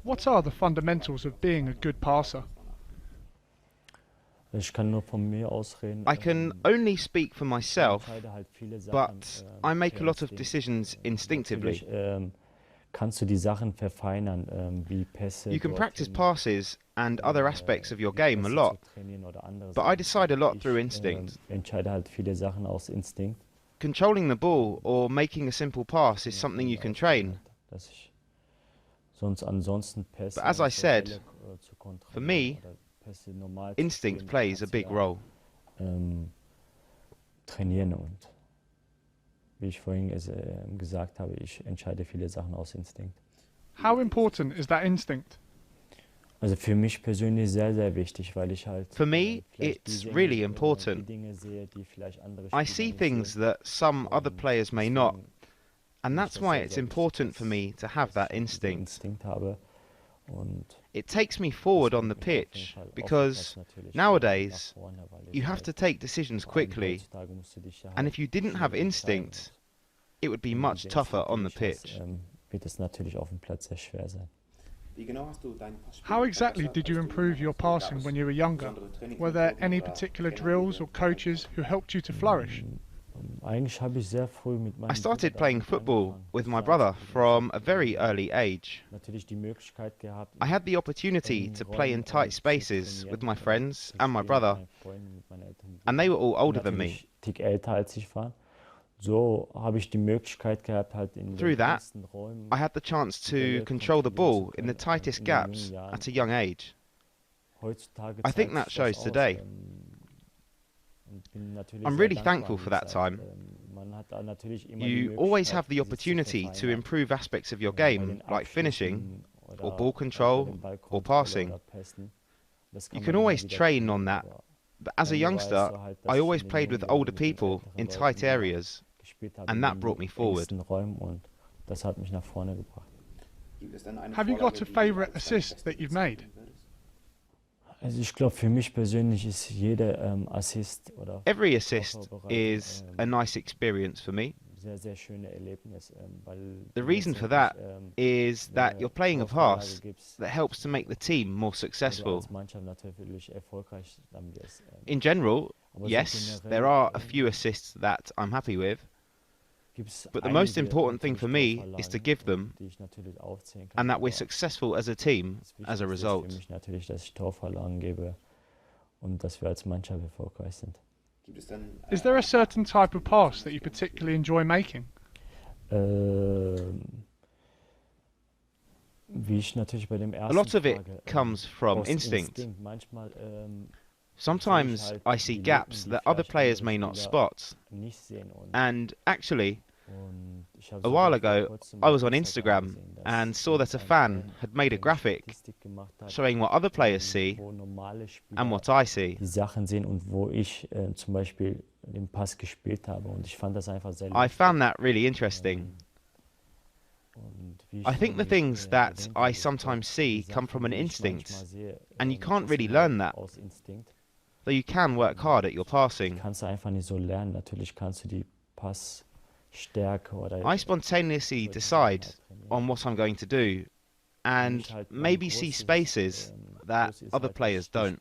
What are the fundamentals of being a good passer? I can only speak for myself, but I make a lot of decisions instinctively. You can practice passes and other aspects of your game a lot, but I decide a lot through instinct. Controlling the ball or making a simple pass is something you can train. But as I said, for me, instinct plays a big role. Trainieren und wie ich vorhin gesagt habe, ich entscheide viele Sachen aus Instinkt. How important is that instinct? Also für mich persönlich sehr, sehr wichtig, weil ich halt For me, it's really important. Dinge sehe, die vielleicht andere I Spieler see nicht things sehen. that some other players may not, and that's why it's important for me to have that instinct. Instinkt habe und It takes me forward on the pitch because nowadays you have to take decisions quickly, and if you didn't have instinct, it would be much tougher on the pitch. Wird es natürlich auf dem Platz sehr schwer sein. How exactly did you improve your passing when you were younger? Were there any particular drills or coaches who helped you to flourish? Eigentlich habe ich sehr früh mit meinem I started Bruder playing football with my brother from a very early age. natürlich die Möglichkeit gehabt, I had the opportunity to play in tight spaces with my friends and my brother, and they were all older than me. natürlich Tick älter als ich war. So habe ich die Möglichkeit gehabt, halt in Through den that, besten Räumen I had the chance to control the ball in the tightest gaps at a young age. heutzutage I think zeigt that sich shows aus, today. und bin natürlich I'm sehr really dankbar thankful an for die that Zeit. time. Man hat da natürlich immer die You always Möglichkeit, have the sich zu opportunity to verfeinern, improve aspects of your bei game, den like finishing, Abschlüssen or oder ball bei control, den or Ballkontrolle passing. oder Pässen. Das You kann can man immer always wieder train trainieren, on that, aber but as a bei mir war es youngster, so halt, I dass ich always in den played with jungen older Jahren mit den people älteren in Leuten tight immer areas, gespielt habe, and that in brought me den forward. engsten Räumen, und das hat mich nach vorne gebracht. Have you got a favourite assist that you've made? Also ich glaube, für mich persönlich ist jeder Assist oder Every assist Vorbereitung, is a nice experience for me. sehr, sehr schöne Erlebnis, weil The du reason for letztendlich, that is that you're playing a Torvorlage pass gibst, that helps to make the team more wo du successful. als Mannschaft natürlich erfolgreich dann wirst. In general, Aber so yes, generell, there are a few assists that I'm happy with, gibt's but the most einige important thing natürlich for me is to Torvorlagen, give them, die ich natürlich aufzählen kann, and that we're aber successful as a team das as a Wichtigste ist für result. mich natürlich, dass ich Torvorlagen gebe und dass wir als Mannschaft erfolgreich sind. Is there a certain type of pass that you particularly enjoy making? Wie ich natürlich bei dem A ersten lot of it Frage, comes from aus instinct. Manchmal Sometimes I see gaps that other players may not spot, nicht sehen, und and actually, ich habe a while sogar vor ago, kurzem I was auf on Instagram Instagram gesehen, dass and saw that a ein fan had made a eine graphic Statistik gemacht hat, showing what other players see wo normale Spieler and what I see. die Sachen sehen und wo ich zum Beispiel den Pass gespielt habe, und ich fand das einfach sehr I lustig. found that really interesting. Und wie ich I think the nämlich, things that erwähnt I habe, sometimes see die come Sachen, from an die ich instinct, manchmal sehe, and you can't das really sind learn halt that, aus Instinkt. though you can work hard at your passing. Kannst du einfach nicht so lernen. Natürlich kannst du die Passstärke oder I spontaneously decide on what I'm going to do, and maybe see spaces that other players don't.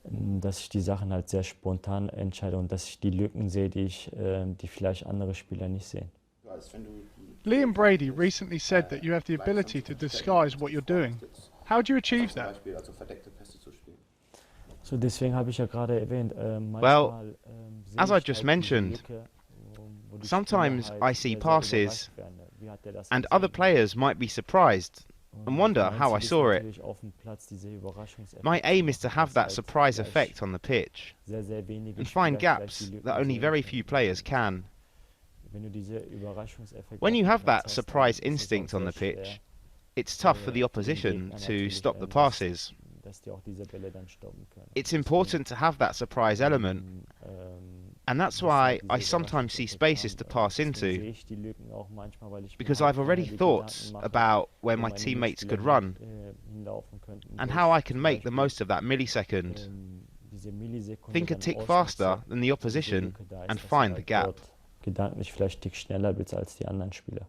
Dass ich die Sachen halt sehr spontan entscheide und dass ich die Lücken sehe, die vielleicht andere Spieler nicht sehen. Liam Brady recently said that you have the ability to disguise what you're doing. How do you achieve that? So, deswegen habe ich ja gerade erwähnt, Well, sehe as I ich just halt diese mentioned, Lücke, wo die sometimes Spieler I halt see sehr passes überrascht werden. Wie hat der das and gesehen? other players might be surprised and wonder Mein how Ziel I ist saw it. natürlich auf dem Platz diese Überraschungseffekte My aim is zu to machen, have dass that halt surprise vielleicht effect on the pitch sehr, sehr wenige and Spieler find vielleicht gaps die Lücken that only sehen very können. few players can. Wenn du diese Überraschungseffekte When auf you dem have Platz that hast, surprise dann ist es auch instinct on sehr the schwer, pitch, it's tough for the den opposition Gegner to natürlich, stop the dass- passes. dass die auch diese Bälle dann stoppen können. It's important to have that surprise element, and that's why I sometimes see spaces to pass into, because I've already thought about where my teammates could run and how I can make the most of that millisecond, think a tick faster than the opposition and find the gap. Gedanklich vielleicht einen Tick schneller bist als die anderen Spieler.